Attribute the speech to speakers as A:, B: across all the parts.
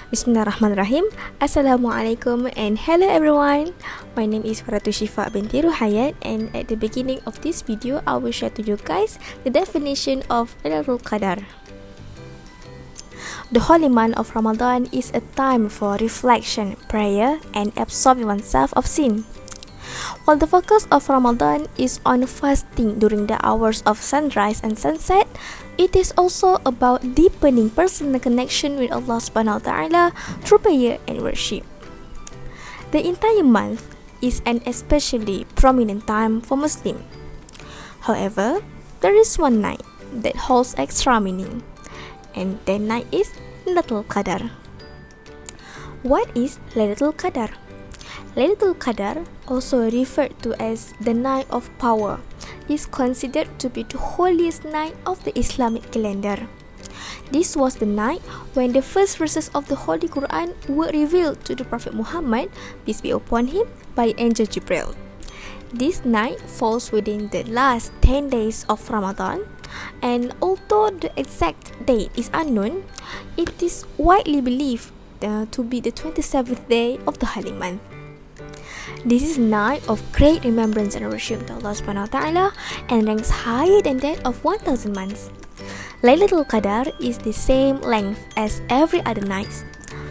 A: Bismillahirrahmanirrahim. Assalamualaikum and hello everyone. My name is Faratu Shifa binti Ruhayat, and at the beginning of this video I will share to you guys the definition of Lailatul Qadar. The holy month of Ramadan is a time for reflection, prayer, and absolving oneself of sin. While the focus of Ramadan is on fasting during the hours of sunrise and sunset, it is also about deepening personal connection with Allah subhanahu wa ta'ala through prayer and worship. The entire month is an especially prominent time for Muslims. However, there is one night that holds extra meaning, and that night is Lailatul Qadar. What is Lailatul Qadar? Lailatul Qadar, also referred to as the Night of Power, is considered to be the holiest night of the Islamic calendar. This was the night when the first verses of the Holy Quran were revealed to the Prophet Muhammad, peace be upon him, by Angel Jibril. This night falls within the last 10 days of Ramadan, and although the exact date is unknown, it is widely believed to be the 27th day of the holy month. This is a night of great remembrance and worship to Allah subhanahu wa ta'ala, and ranks higher than that of 1000 months. Lailatul Qadar is the same length as every other night.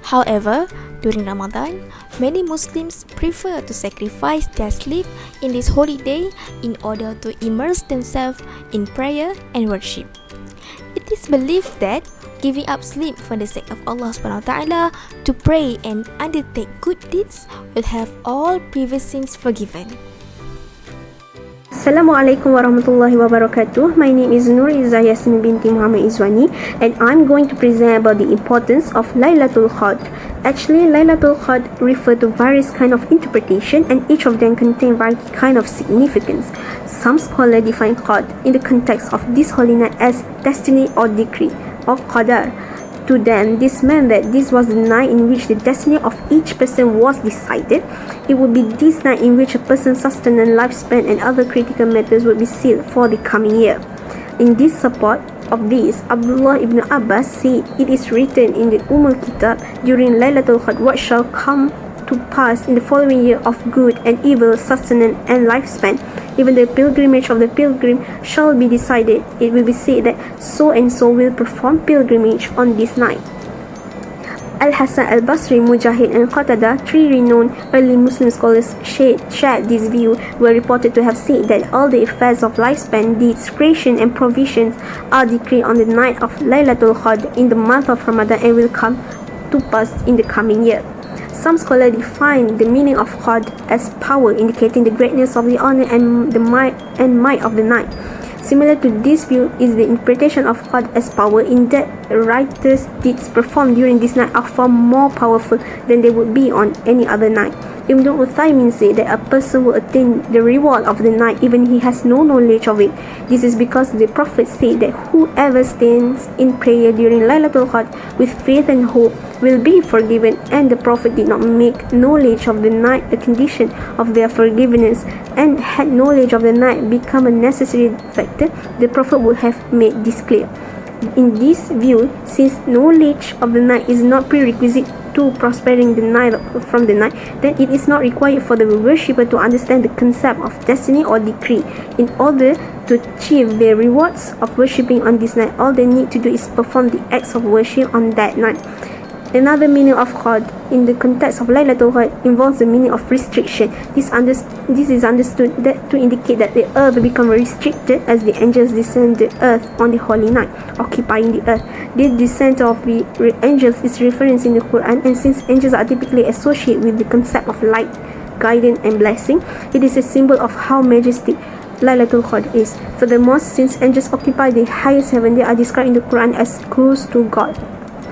A: However, during Ramadan, many Muslims prefer to sacrifice their sleep in this holy day in order to immerse themselves in prayer and worship. It is believed that giving up sleep for the sake of Allah subhanahu wa ta'ala to pray and undertake good deeds will have all previous sins forgiven.
B: Assalamualaikum warahmatullahi wabarakatuh. My name is Nur Izzah Yasmin binti Muhammad Izwani, and I'm going to present about the importance of Lailatul Qadr. Actually, Lailatul Qadr refer to various kind of interpretation, and each of them contain variety kind of significance. Some scholars define Qadr in the context of this holy night as destiny or decree, or Qadar. To them, this meant that this was the night in which the destiny of each person was decided. It would be this night in which a person's sustenance, lifespan, and other critical matters would be sealed for the coming year. In this support of this, Abdullah ibn Abbas said, "It is written in the Kitab during Lailatul Qadr what shall come to pass in the following year of good and evil, sustenance and lifespan. Even the pilgrimage of the pilgrim shall be decided. It will be said that so and so will perform pilgrimage on this night." Al-Hasan al-Basri, Mujahid, and Qatada, three renowned early Muslim scholars, shared this view, were reported to have said that all the affairs of lifespan, deeds, creation, and provisions are decreed on the night of Lailatul Qadr in the month of Ramadan and will come to pass in the coming year. Some scholars define the meaning of Qadr as power, indicating the greatness of the honor and the might of the night. Similar to this view is the interpretation of Qadr as power, in that righteous deeds performed during this night are far more powerful than they would be on any other night. Ibn Uthaymin said that a person will attain the reward of the night even he has no knowledge of it. This is because the Prophet said that whoever stands in prayer during Lailatul Qadr with faith and hope will be forgiven, and the Prophet did not make knowledge of the night a condition of their forgiveness, and had knowledge of the night become a necessary factor, the Prophet would have made this clear. In this view, since knowledge of the night is not prerequisite to prospering the night from the night, then it is not required for the worshipper to understand the concept of destiny or decree. In order to achieve the rewards of worshipping on this night, all they need to do is perform the acts of worship on that night. Another meaning of Qadr in the context of Lailatul Qadr involves the meaning of restriction. This is understood that to indicate that the earth will become restricted as the angels descend the earth on the holy night, occupying the earth. This descent of the angels is referenced in the Quran, and since angels are typically associated with the concept of light, guidance, and blessing, it is a symbol of how majestic Lailatul Qadr is. Furthermore, since angels occupy the highest heaven, they are described in the Quran as close to God.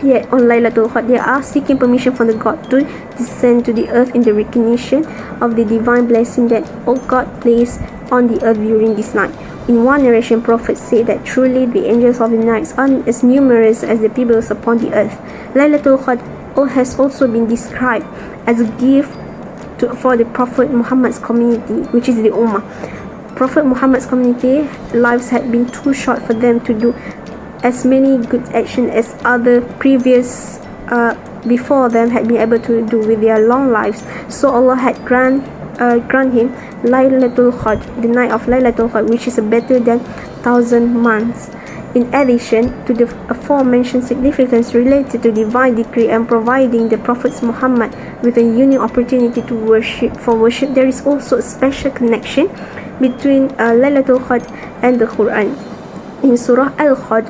B: Yet on Lailatul Qadr, they are seeking permission from the God to descend to the earth in the recognition of the divine blessing that God placed on the earth during this night. In one narration, prophets say that truly the angels of the night are as numerous as the peoples upon the earth. Lailatul Qadr has also been described as a gift for the Prophet Muhammad's community, which is the Ummah. Prophet Muhammad's community lives had been too short for them to do as many good actions as other previous before them had been able to do with their long lives. So Allah had grant him Laylatul Qadr, the night of Laylatul Qadr, which is better than 1,000 months. In addition to the aforementioned significance related to divine decree and providing the Prophet Muhammad with a unique opportunity to worship, there is also a special connection between Laylatul Qadr and the Quran. In Surah Al-Qadr,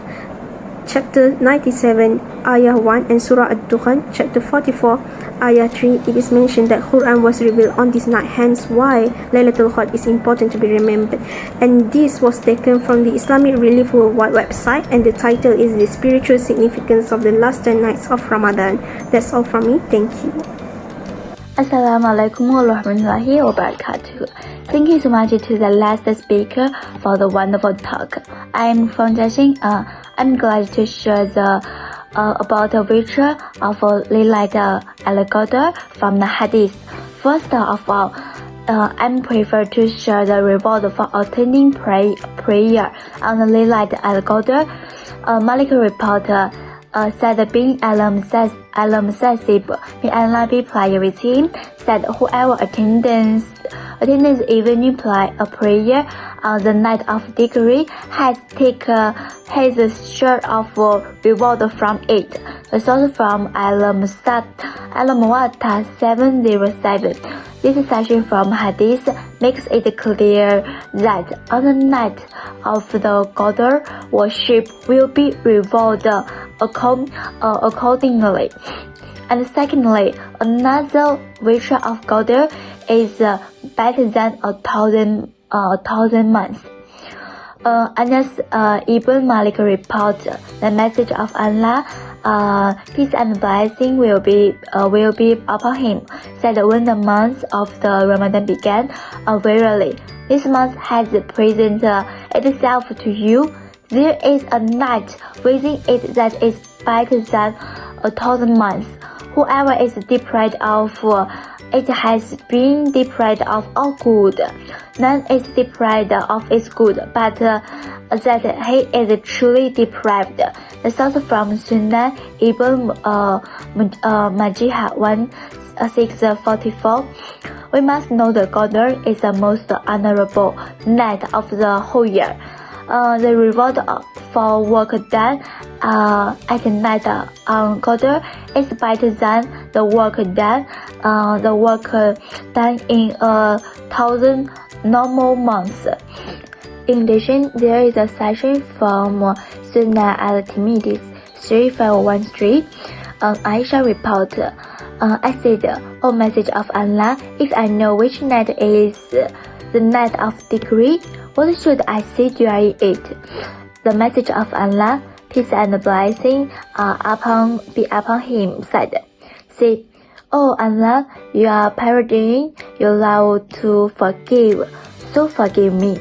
B: chapter 97, ayah 1, and Surah Ad-Dukhan, chapter 44, ayah 3, it is mentioned that Quran was revealed on this night, hence why Laylatul Qadr is important to be remembered. And this was taken from the Islamic Relief Worldwide website, and the title is The Spiritual Significance of the Last 10 Nights of Ramadan. That's all from me. Thank you.
C: Assalamualaikum warahmatullahi wabarakatuh. Thank you so much to the last speaker for the wonderful talk. I'm from Jiaxing. I'm glad to share about the virtue of Laylatul Qadr from the Hadith. First of all, I'm prefer to share the reward for attending prayer on the Laylatul Qadr. Malik reporter said bin Al-Musayyib, may Allah be pleased with him, said whoever attends evening prayer on the night of decree has taken his share of reward from it. The source from Al-Muwatta 707. This section from Hadith makes it clear that on the night of the Qadr, worship will be rewarded accordingly. And secondly, another virtue of Qadr is better than 1,000 months. Anas Ibn Malik reports the message of Allah, peace and blessing will be upon him, said when the month of the Ramadan began, verily, this month has presented itself to you. There is a night within it that is better than 1,000 months. Whoever is deprived of it has been deprived of all good. None is deprived of its good, but that he is truly deprived. The source from Sunan Ibn Majah 1644. We must know the Qadr is the most honorable night of the whole year. The reward for work done at night on Qadr is better than the work done in 1,000 normal months. In addition, there is a section from Sunan al-Tirmidhi 3513. Aisha report, I said, O Message of Allah, if I know which night is the night of decree, what should I say during it? The Message of Allah, peace and blessing be upon him, said, say, O Allah, you are parodying, you love to forgive, so forgive me.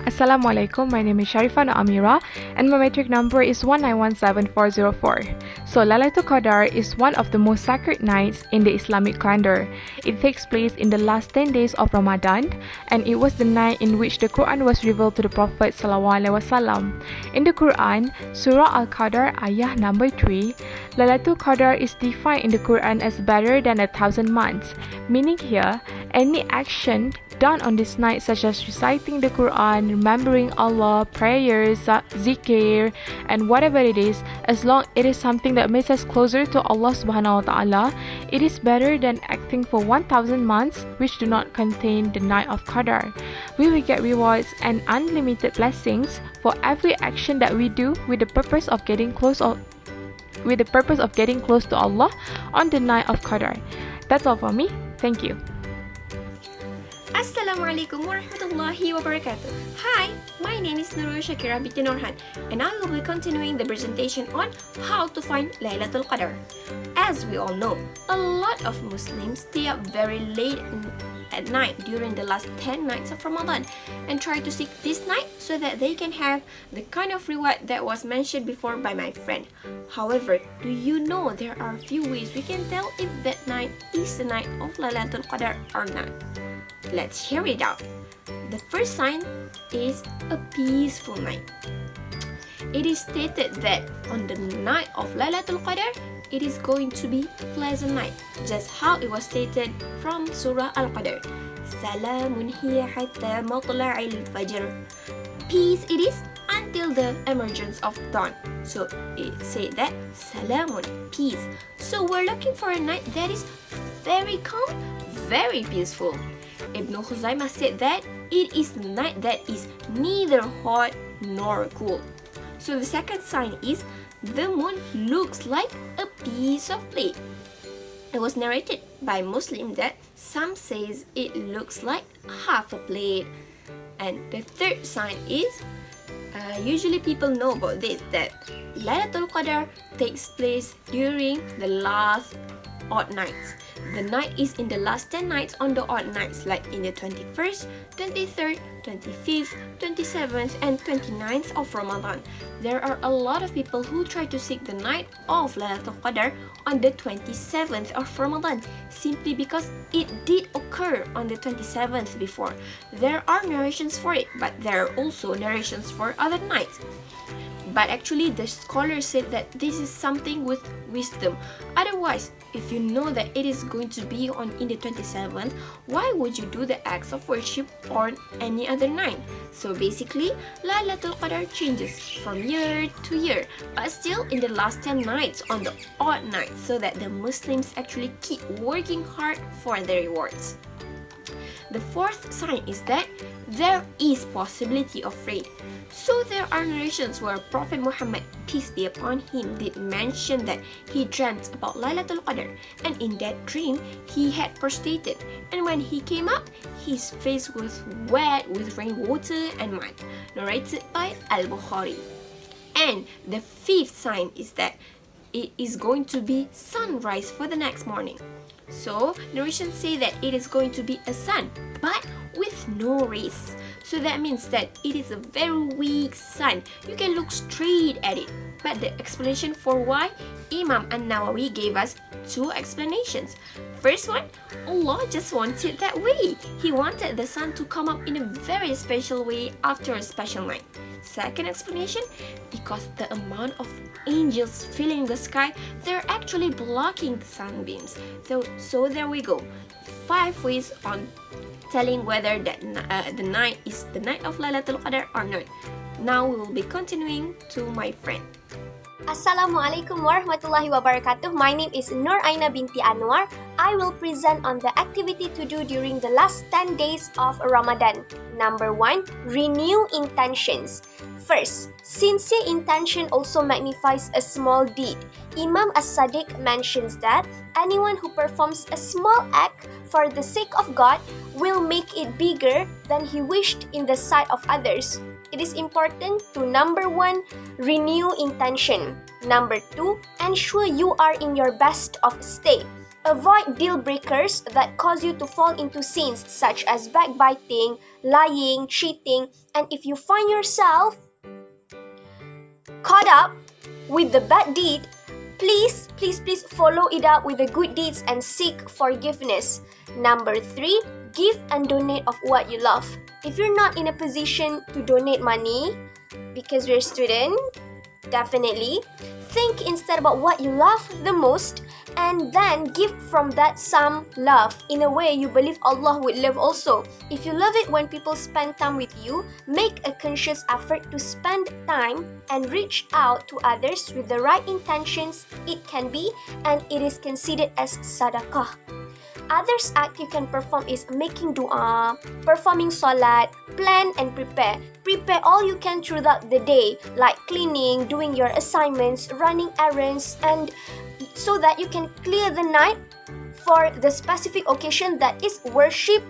D: Assalamualaikum, my name is Sharifah Amira and my metric number is 1917404. So Laylatul Qadr is one of the most sacred nights in the Islamic calendar. It takes place in the last 10 days of Ramadan, and it was the night in which the Quran was revealed to the Prophet ﷺ. In the Quran, Surah Al-Qadr, ayah number 3, Laylatul Qadr is defined in the Quran as better than 1,000 months, meaning here, any action done on this night such as reciting the Quran, remembering Allah, prayers, zikr, and whatever it is, as long it is something that makes us closer to Allah subhanahu wa ta'ala, it is better than acting for 1,000 months which do not contain the night of Qadr. We will get rewards and unlimited blessings for every action that we do with the purpose of getting close to Allah on the night of Qadr. That's all for me. Thank you.
E: Assalamualaikum warahmatullahi wabarakatuh. Hi, my name is Nurul Shakira binti Norhan, and I will be continuing the presentation on how to find Laylatul Qadr. As we all know, a lot of Muslims stay up very late at night during the last 10 nights of Ramadan and try to seek this night so that they can have the kind of reward that was mentioned before by my friend. However, do you know there are a few ways we can tell if that night is the night of Laylatul Qadr or not? Let's hear it out. The first sign is a peaceful night. It is stated that on the night of Laylatul Qadr, it is going to be a pleasant night, just how it was stated from Surah Al-Qadr. Salamun hiya hatta matla'il fajr. Peace it is until the emergence of dawn. So it said that Salamun, peace. So we're looking for a night that is very calm, very peaceful. Ibn Khuzaimah said that it is a night that is neither hot nor cool. So the second sign is the moon looks like a piece of plate. It was narrated by Muslim that some says it looks like half a plate. And the third sign is, usually people know about this, that Laylatul Qadr takes place during the last odd nights. The night is in the last 10 nights on the odd nights, like in the 21st, 23rd, 25th, 27th, and 29th of Ramadan. There are a lot of people who try to seek the night of Laylatul Qadr on the 27th of Ramadan, simply because it did occur on the 27th before. There are narrations for it, but there are also narrations for other nights. But actually, the scholars said that this is something with wisdom. Otherwise, if you know that it is going to be in the 27th, why would you do the acts of worship on any other night? So basically, Laylatul Qadr changes from year to year, but still in the last 10 nights on the odd nights, so that the Muslims actually keep working hard for their rewards. The fourth sign is that there is possibility of rain. So there are narrations where Prophet Muhammad, peace be upon him, did mention that he dreamt about Laylatul Qadr, and in that dream he had prostrated, and when he came up, his face was wet with rainwater and mud, narrated by Al-Bukhari. And the fifth sign is that it is going to be sunrise for the next morning. So narrations say that it is going to be a sun, but with no rays. So that means that it is a very weak sun. You can look straight at it. But the explanation for why, Imam An-Nawawi gave us two explanations. First one, Allah just wanted that way. He wanted the sun to come up in a very special way after a special night. Second explanation, because the amount of angels filling the sky, they're actually blocking the sunbeams. So there we go. 5 ways on telling whether that the night is the night of Laylatul Qadr or not. Now we will be continuing to my friend.
F: Assalamualaikum warahmatullahi wabarakatuh. My name is Nur Aina binti Anwar. I will present on the activity to do during the last 10 days of Ramadan. Number 1, renew intentions. First, sincere intention also magnifies a small deed. Imam As-Sadiq mentions that anyone who performs a small act for the sake of God will make it bigger than he wished in the sight of others. It is important to, number 1, renew intention. Number 2, ensure you are in your best of state. Avoid deal breakers that cause you to fall into sins such as backbiting, lying, cheating, and if you find yourself caught up with the bad deed, please follow it up with the good deeds and seek forgiveness. Number 3, give and donate of what you love. If you're not in a position to donate money because you're a student, definitely think instead about what you love the most and then give from that some love. In a way, you believe Allah would love also. If you love it when people spend time with you, make a conscious effort to spend time and reach out to others with the right intentions. It can be, and it is considered as sadaqah. Others act you can perform is making dua, performing salat, plan and prepare. Prepare all you can throughout the day, like cleaning, doing your assignments, running errands, and so that you can clear the night for the specific occasion that is worship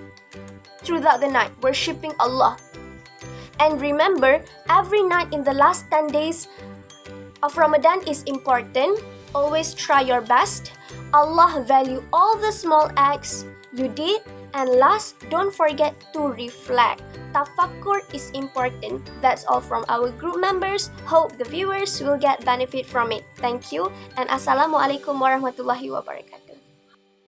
F: throughout the night, worshipping Allah. And remember, every night in the last 10 days of Ramadan is important. Always try your best. Allah value all the small acts you did. And last, don't forget to reflect. Tafakkur is important. That's all from our group members. Hope the viewers will get benefit from it. Thank you and Assalamualaikum warahmatullahi wabarakatuh.